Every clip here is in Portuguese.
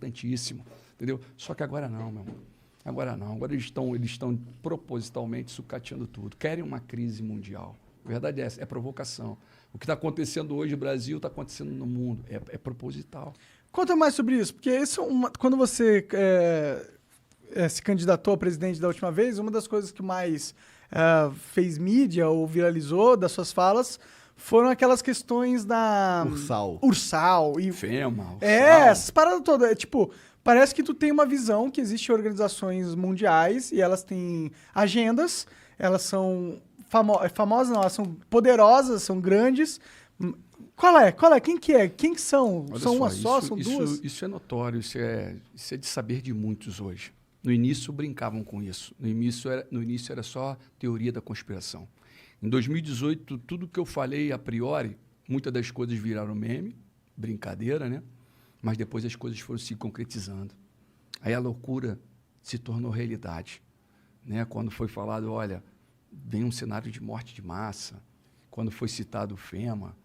importantíssimo, entendeu? Só que agora não, meu irmão. Agora não. Agora eles estão propositalmente sucateando tudo. Querem uma crise mundial. A verdade é essa, é provocação. O que está acontecendo hoje no Brasil está acontecendo no mundo. É proposital. Conta mais sobre isso, porque isso quando você se candidatou a presidente da última vez, uma das coisas que mais fez mídia ou viralizou das suas falas foram aquelas questões da... Ursal. E FEMA, Ursal. Essas paradas todas. Tipo, parece que tu tem uma visão que existem organizações mundiais e elas têm agendas, elas são famosas, não, elas são poderosas, são grandes. Qual é? Quem que é? Quem que são? Olha são só, uma só? São duas? Isso é notório, isso é de saber de muitos hoje. No início brincavam com isso. No início era só teoria da conspiração. Em 2018, tudo que eu falei a priori, muitas das coisas viraram meme, brincadeira, né? Mas depois as coisas foram se concretizando. Aí a loucura se tornou realidade, né? Quando foi falado, olha, vem um cenário de morte de massa, quando foi citado o FEMA,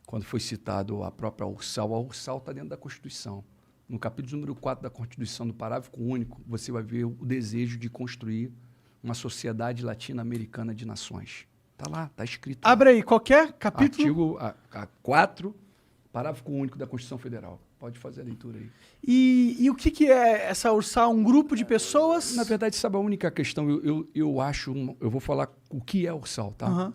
quando foi citado a própria Ursal, a Ursal está dentro da Constituição. No capítulo número 4 da Constituição, no parágrafo único, você vai ver o desejo de construir uma sociedade latino-americana de nações. Está lá, está escrito. Abre aí, qualquer capítulo? Artigo 4, parágrafo único da Constituição Federal. Pode fazer a leitura aí. E o que é essa Ursal? Um grupo de pessoas? Na verdade, sabe a única questão? Eu acho... Eu vou falar o que é a Ursal, tá? Uhum.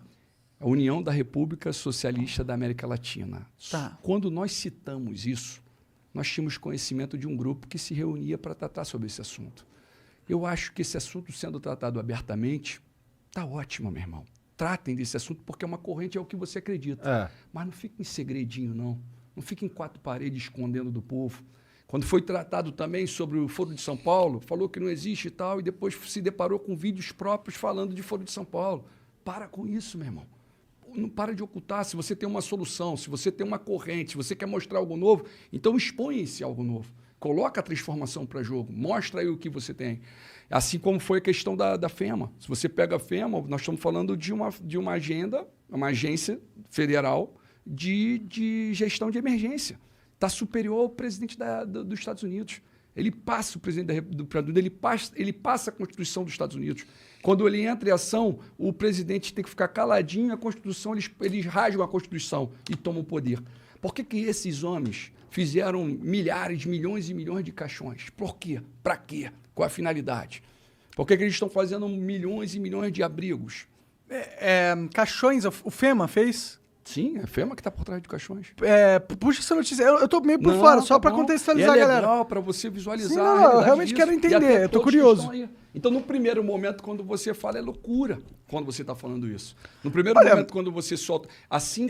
A União da República Socialista da América Latina. Tá. Quando nós citamos isso, nós tínhamos conhecimento de um grupo que se reunia para tratar sobre esse assunto. Eu acho que esse assunto sendo tratado abertamente, está ótimo, meu irmão. Tratem desse assunto porque é uma corrente, é o que você acredita. Mas não fique em segredinho, não. Não fique em quatro paredes escondendo do povo. Quando foi tratado também sobre o Foro de São Paulo, falou que não existe e tal, e depois se deparou com vídeos próprios falando de Foro de São Paulo. Para com isso, meu irmão. Não para de ocultar. Se você tem uma solução, se você tem uma corrente, se você quer mostrar algo novo, então expõe esse algo novo. Coloca a transformação para jogo. Mostra aí o que você tem. Assim como foi a questão da FEMA. Se você pega a FEMA, nós estamos falando de uma agenda, uma agência federal de gestão de emergência. Está superior ao presidente dos Estados Unidos. Ele passa, o presidente ele passa a Constituição dos Estados Unidos. Quando ele entra em ação, o presidente tem que ficar caladinho, a Constituição, eles rasgam a Constituição e tomam o poder. Por que esses homens fizeram milhares, milhões e milhões de caixões? Por quê? Para quê? Qual a finalidade? Por que eles estão fazendo milhões e milhões de abrigos? Caixões, o FEMA fez? Sim, é a FEMA que está por trás de caixões. Puxa essa notícia. Eu tô meio por fora, só para contextualizar a galera. É legal para você visualizar. Sim, eu realmente quero entender, eu tô curioso. Então, no primeiro momento, quando você fala, é loucura quando você está falando isso. No primeiro momento, quando você solta... assim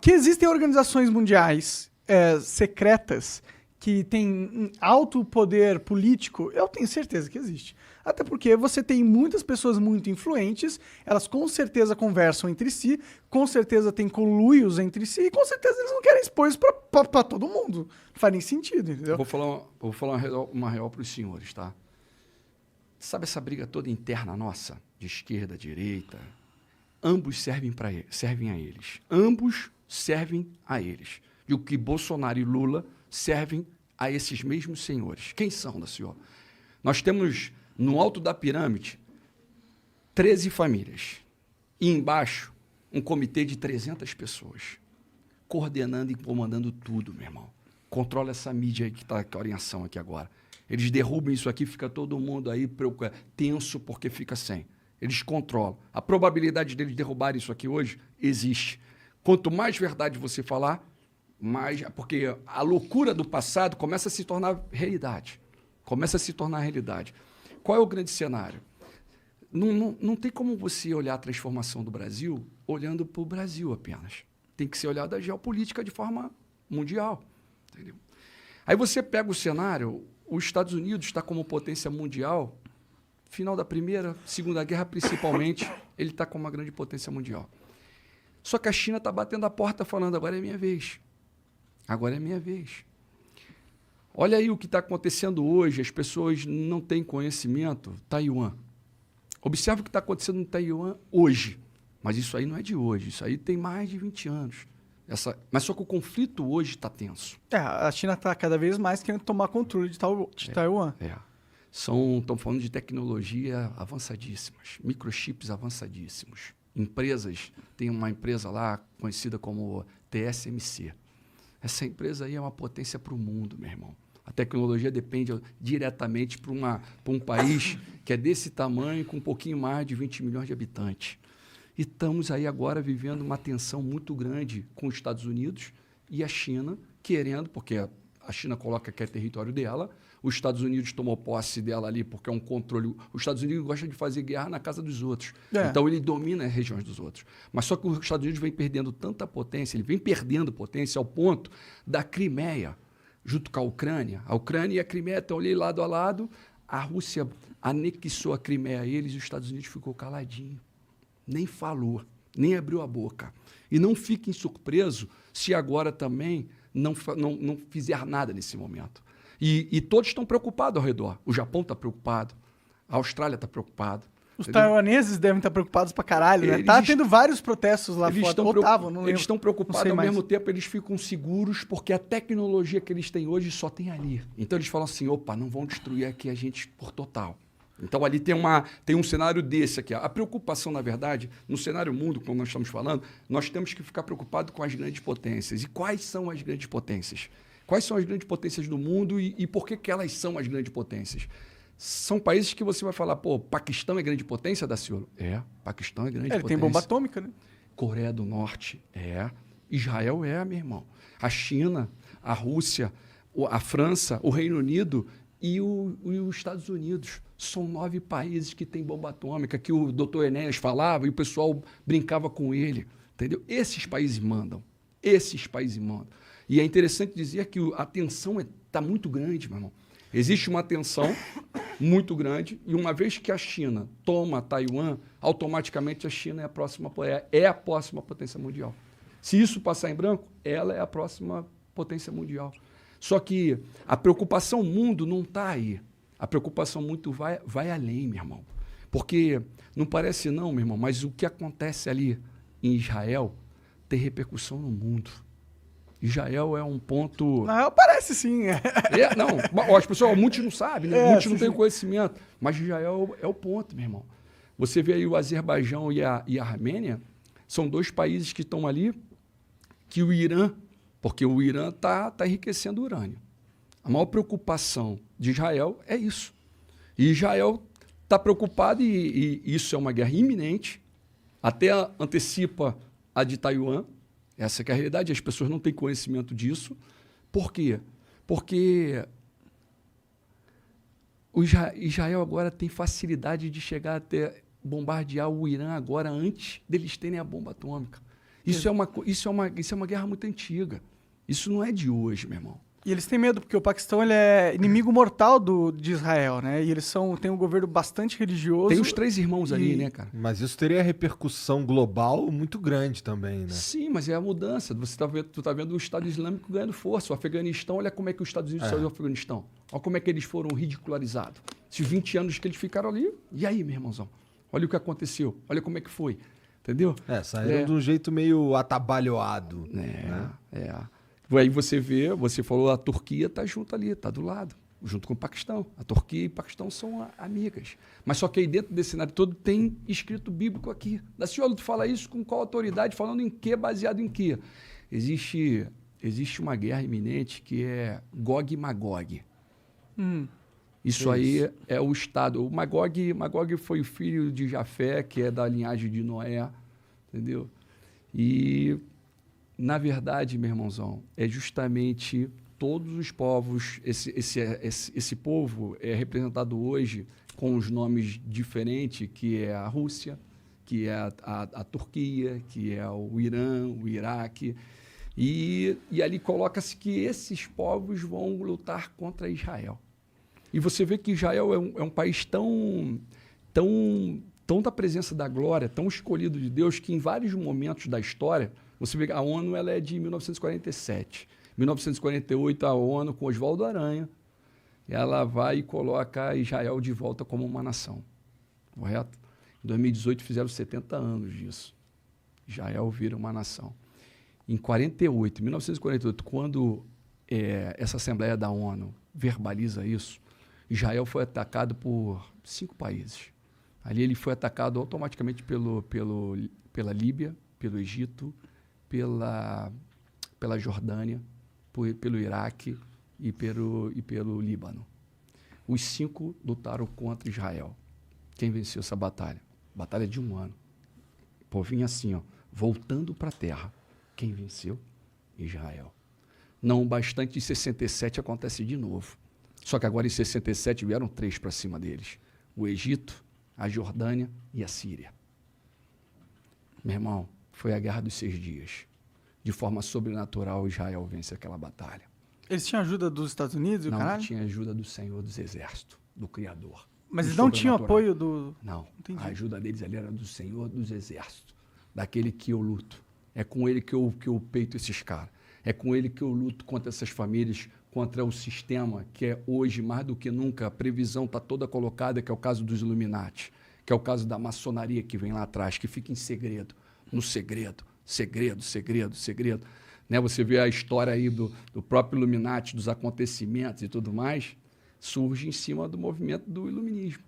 que existem organizações mundiais secretas que têm alto poder político, eu tenho certeza que existe. Até porque você tem muitas pessoas muito influentes, elas com certeza conversam entre si, com certeza têm conluios entre si, e com certeza eles não querem expor isso para todo mundo. Não faz nem sentido, entendeu? Eu vou falar uma real para os senhores, tá? Sabe essa briga toda interna nossa, de esquerda, direita? Ambos servem a eles. Ambos servem a eles. E o que Bolsonaro e Lula servem a esses mesmos senhores. Quem são, da senhora? Nós temos... no alto da pirâmide, 13 famílias. E embaixo, um comitê de 300 pessoas. Coordenando e comandando tudo, meu irmão. Controla essa mídia aí que está em ação aqui agora. Eles derrubam isso aqui, fica todo mundo aí tenso porque fica sem. Eles controlam. A probabilidade deles derrubarem isso aqui hoje existe. Quanto mais verdade você falar, mais... porque a loucura do passado começa a se tornar realidade. Começa a se tornar realidade. Qual é o grande cenário? Não tem como você olhar a transformação do Brasil olhando para o Brasil apenas. Tem que ser olhado a geopolítica de forma mundial. Entendeu? Aí você pega o cenário, os Estados Unidos está como potência mundial, final da Primeira, Segunda Guerra principalmente, ele está como uma grande potência mundial. Só que a China está batendo a porta falando, agora é minha vez. Agora é minha vez. Olha aí o que está acontecendo hoje, as pessoas não têm conhecimento. Taiwan. Observe o que está acontecendo no Taiwan hoje. Mas isso aí não é de hoje, isso aí tem mais de 20 anos. Mas só que o conflito hoje está tenso. A China está cada vez mais querendo tomar controle de Taiwan. Estão falando de tecnologia avançadíssimas, microchips avançadíssimos. Empresas, tem uma empresa lá conhecida como TSMC. Essa empresa aí é uma potência para o mundo, meu irmão. A tecnologia depende diretamente para um país que é desse tamanho, com um pouquinho mais de 20 milhões de habitantes. E estamos aí agora vivendo uma tensão muito grande com os Estados Unidos e a China querendo, porque a China coloca que é território dela, os Estados Unidos tomou posse dela ali porque é um controle. Os Estados Unidos gostam de fazer guerra na casa dos outros. Então, ele domina as regiões dos outros. Mas só que os Estados Unidos vem perdendo tanta potência, ele vem perdendo potência ao ponto da Crimeia, junto com a Ucrânia. A Ucrânia e a Crimeia estão ali lado a lado. A Rússia anexou a Crimeia a eles e os Estados Unidos ficou caladinho. Nem falou, nem abriu a boca. E não fiquem surpresos se agora também não fizer nada nesse momento. E todos estão preocupados ao redor. O Japão está preocupado, a Austrália está preocupado. Os taiwaneses devem estar preocupados pra caralho, né? Tá tendo vários protestos lá fora. Eles estão preocupados, ao mesmo tempo eles ficam seguros porque a tecnologia que eles têm hoje só tem ali. Então eles falam assim, opa, não vão destruir aqui a gente por total. Então ali tem um cenário desse aqui. A preocupação, na verdade, no cenário mundo, como nós estamos falando, nós temos que ficar preocupados com as grandes potências. E quais são as grandes potências? Quais são as grandes potências do mundo e por que elas são as grandes potências? São países que você vai falar, pô, Paquistão é grande potência, Daciolo? Paquistão é grande potência. Ele tem bomba atômica, né? Coreia do Norte, Israel meu irmão. A China, a Rússia, a França, o Reino Unido e os Estados Unidos. São 9 países que têm bomba atômica, que o Dr. Enéas falava e o pessoal brincava com ele. Entendeu? Esses países mandam. E é interessante dizer que a tensão está muito grande, meu irmão. Existe uma tensão muito grande e uma vez que a China toma Taiwan, automaticamente a China é a próxima potência mundial. Se isso passar em branco, ela é a próxima potência mundial. Só que a preocupação mundo não está aí. A preocupação muito vai além, meu irmão. Porque não parece não, meu irmão, mas o que acontece ali em Israel tem repercussão no mundo. Israel é um ponto... Não, parece sim. Não, as pessoas, muitos não sabem, né? Muitos não têm conhecimento. Mas Israel é o ponto, meu irmão. Você vê aí o Azerbaijão e a Armênia, são 2 países que estão ali, que o Irã, porque o Irã está enriquecendo urânio. A maior preocupação de Israel é isso. E Israel está preocupado, e isso é uma guerra iminente, até antecipa a de Taiwan. Essa que é a realidade, as pessoas não têm conhecimento disso. Por quê? Porque o Israel agora tem facilidade de chegar até bombardear o Irã agora antes deles terem a bomba atômica. Isso é uma guerra muito antiga. Isso não é de hoje, meu irmão. E eles têm medo, porque o Paquistão ele é inimigo mortal de Israel, né? E eles têm um governo bastante religioso. Tem os 3 irmãos ali, né, cara? Mas isso teria repercussão global muito grande também, né? Sim, mas é a mudança. Tu tá vendo o Estado Islâmico ganhando força. O Afeganistão, olha como é que os Estados Unidos saiu do Afeganistão. Olha como é que eles foram ridicularizados. Esses 20 anos que eles ficaram ali, e aí, meu irmãozão? Olha o que aconteceu. Olha como é que foi. Entendeu? Saíram de um jeito meio atabalhoado. Aí você falou, a Turquia está junto ali, está do lado, junto com o Paquistão. A Turquia e o Paquistão são amigas. Mas só que aí dentro desse cenário todo tem escrito bíblico aqui. Daciolo, tu fala isso com qual autoridade? Falando em quê? Baseado em quê? Existe uma guerra iminente que é Gog e Magog. Isso aí é o Estado. O Magog foi o filho de Jafé, que é da linhagem de Noé. Entendeu? E... na verdade, meu irmãozão, é justamente todos os povos, esse povo é representado hoje com os nomes diferentes, que é a Rússia, que é a Turquia, que é o Irã, o Iraque. E ali coloca-se que esses povos vão lutar contra Israel. E você vê que Israel é um país tão da presença da glória, tão escolhido de Deus, que em vários momentos da história... Você vê que a ONU ela é de 1947. Em 1948, a ONU, com Oswaldo Aranha, ela vai e coloca Israel de volta como uma nação. Correto? Em 2018 fizeram 70 anos disso. Israel vira uma nação. Em 1948, quando essa Assembleia da ONU verbaliza isso, Israel foi atacado por 5 países. Ali ele foi atacado automaticamente pela Líbia, pelo Egito, pela Jordânia, pelo Iraque e pelo Líbano. Os 5 lutaram contra Israel. Quem venceu essa batalha? Batalha de 1 ano. O povinho assim, ó, voltando para a terra. Quem venceu? Israel. Não bastante, em 67 acontece de novo. Só que agora em 67 vieram 3 para cima deles. O Egito, a Jordânia e a Síria. Meu irmão, foi a Guerra dos 6 Dias. De forma sobrenatural, Israel vence aquela batalha. Eles tinham ajuda dos Estados Unidos e o Não caralho? tinha ajuda do Senhor dos Exércitos, do Criador. Mas do eles não tinham sobrenatural. apoio do... Não, Entendi. a ajuda deles ali era do Senhor dos Exércitos, daquele que eu luto. É com ele que eu peito esses caras. É com ele que eu luto contra essas famílias, contra o sistema que é hoje, mais do que nunca, a previsão está toda colocada, que é o caso dos Illuminati, que é o caso da maçonaria que vem lá atrás, que fica em segredo, no segredo, segredo, segredo, segredo. Né? Você vê a história aí do próprio Illuminati, dos acontecimentos e tudo mais, surge em cima do movimento do iluminismo.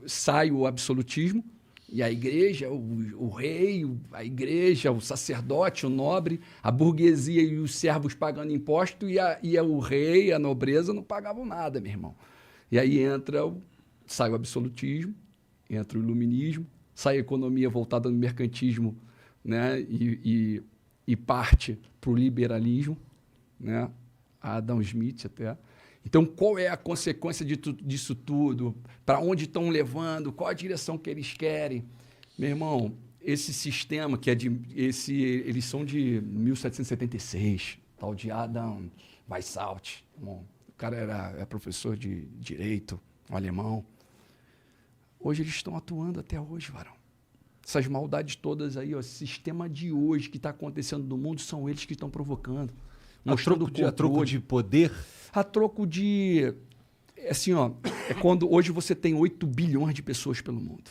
Sai o absolutismo e a igreja, o rei, a igreja, o sacerdote, o nobre, a burguesia e os servos pagando imposto e o rei, a nobreza não pagavam nada, meu irmão. E aí sai o absolutismo, entra o iluminismo, sai a economia voltada no mercantismo, né? e parte para o liberalismo, né? Adam Smith até. Então, qual é a consequência disso tudo? Para onde estão levando? Qual a direção que eles querem? Meu irmão, esse sistema, eles são de 1776, tal de Adam Weishaupt. Bom, o cara é professor de direito, um alemão. Hoje eles estão atuando até hoje, varão. Essas maldades todas aí, ó, esse sistema de hoje que está acontecendo no mundo, são eles que estão provocando. A troco de poder? A troco de... Assim, ó, é quando hoje você tem 8 bilhões de pessoas pelo mundo.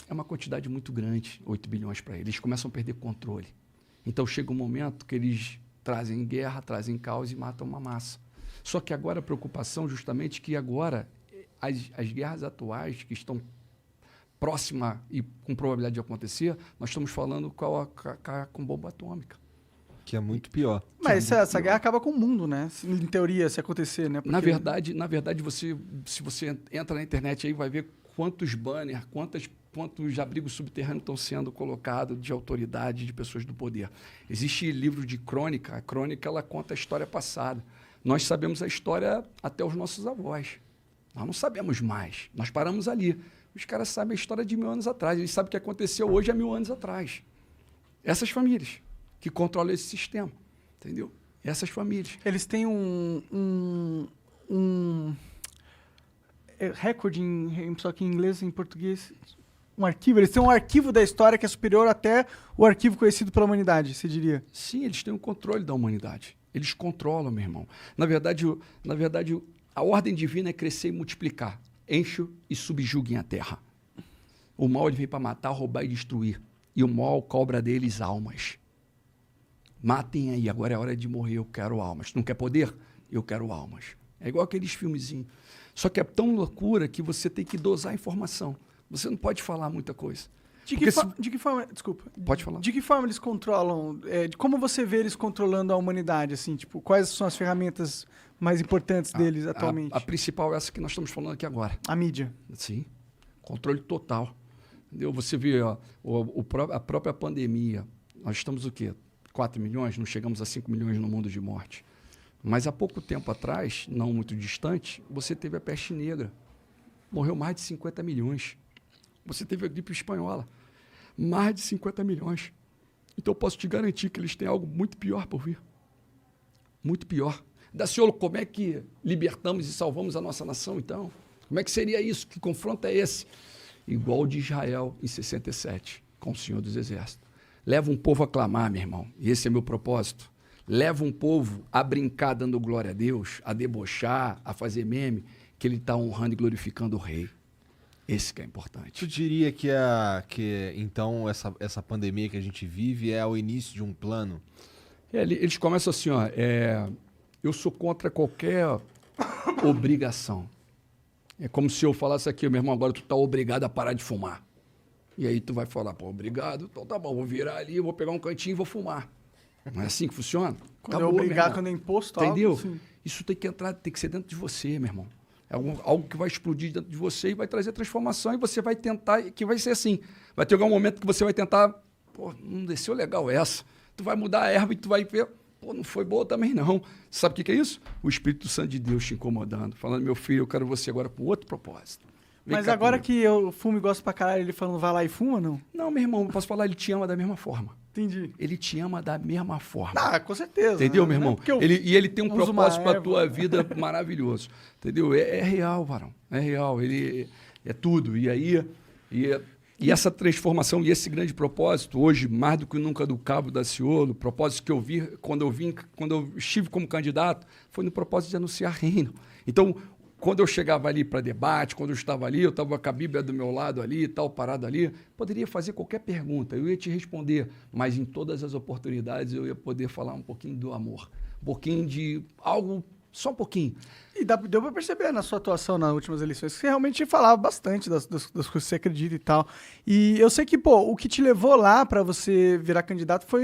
É uma quantidade muito grande, 8 bilhões para eles. Eles começam a perder controle. Então chega um momento que eles trazem guerra, trazem caos e matam uma massa. Só que agora a preocupação justamente que agora as guerras atuais que estão próximas e com probabilidade de acontecer, nós estamos falando com bomba atômica. Que é muito pior. Mas essa guerra acaba com o mundo, né? Em teoria, se acontecer, né? Porque... Na verdade, se você entra na internet aí, vai ver quantos banners, quantos abrigos subterrâneos estão sendo colocados de autoridade, de pessoas do poder. Existe livro de crônica. A crônica, ela conta a história passada. Nós sabemos a história até os nossos avós. Nós não sabemos mais. Nós paramos ali. Os caras sabem a história de 1000 anos atrás. Eles sabem o que aconteceu hoje há 1000 anos atrás. Essas famílias que controlam esse sistema, entendeu? Essas famílias. Eles têm um recorde, só que em inglês e em português, um arquivo. Eles têm um arquivo da história que é superior até o arquivo conhecido pela humanidade, você diria? Sim, eles têm o controle da humanidade. Eles controlam, meu irmão. Na verdade, a ordem divina é crescer e multiplicar. Enche e subjuguem a terra. O mal ele vem para matar, roubar e destruir. E o mal cobra deles almas. Matem aí, agora é hora de morrer, eu quero almas. Não quer poder? Eu quero almas. É igual aqueles filmezinhos. Só que é tão loucura que você tem que dosar a informação. Você não pode falar muita coisa. De que forma... Desculpa. Pode falar. De que forma eles controlam... como você vê eles controlando a humanidade? Assim, tipo, quais são as ferramentas mais importantes deles atualmente? A principal é essa que nós estamos falando aqui agora. A mídia. Sim. Controle total. Entendeu? Você vê ó, a própria pandemia. Nós estamos o quê? 4 milhões? Não chegamos a 5 milhões no mundo de morte. Mas há pouco tempo atrás, não muito distante, você teve a peste negra. Morreu mais de 50 milhões. Você teve a gripe espanhola. Mais de 50 milhões. Então eu posso te garantir que eles têm algo muito pior por vir. Muito pior. Daciolo, como é que libertamos e salvamos a nossa nação, então? Como é que seria isso? Que confronto é esse? Igual o de Israel em 67, com o Senhor dos Exércitos. Leva um povo a clamar, meu irmão. E esse é meu propósito. Leva um povo a brincar dando glória a Deus, a debochar, a fazer meme, que ele está honrando e glorificando o rei. Esse que é Tu importante. diria que então essa pandemia que a gente vive é o início de um plano? Eles começam assim, ó, eu sou contra qualquer obrigação. É como se eu falasse aqui, meu irmão, agora tu tá obrigado a parar de fumar. E aí tu vai falar, pô, obrigado, então tá bom, vou virar ali, vou pegar um cantinho e vou fumar. Não é assim que funciona? Quando Acabou, é meu obrigado, irmão. quando é imposto, Entendeu? algo, sim. Isso tem que entrar, tem que ser dentro de você, meu irmão. É algo que vai explodir dentro de você e vai trazer transformação e você vai tentar, que vai ser assim. Vai ter algum momento que você vai tentar, pô, não desceu legal essa. Tu vai mudar a erva e tu vai ver, pô, não foi boa também não. Sabe o que é isso? O Espírito Santo de Deus te incomodando, falando, meu filho, eu quero você agora com outro propósito. Vem Mas cá agora comigo. que eu fumo e gosto pra caralho, ele falando vai lá e fuma, não? Não, meu irmão, eu posso falar, ele te ama da mesma forma. Entendi. Ele te ama da mesma forma. Ah, com certeza. Entendeu, né? meu Não é irmão? porque eu Ele tem um uso uma propósito para a erva. tua vida maravilhoso. Entendeu? É real, varão. É real. Ele é tudo. E aí, e essa transformação e esse grande propósito, hoje, mais do que nunca do Cabo da Ciolo, o propósito que eu vi quando eu estive como candidato, foi no propósito de anunciar reino. Então, quando eu chegava ali para debate, quando eu estava ali, eu estava com a Bíblia do meu lado ali e tal, parado ali, poderia fazer qualquer pergunta, eu ia te responder, mas em todas as oportunidades eu ia poder falar um pouquinho do amor, um pouquinho de algo, só um pouquinho. E deu pra perceber na sua atuação nas últimas eleições que você realmente falava bastante das coisas que você acredita e tal. E eu sei que, pô, o que te levou lá pra você virar candidato foi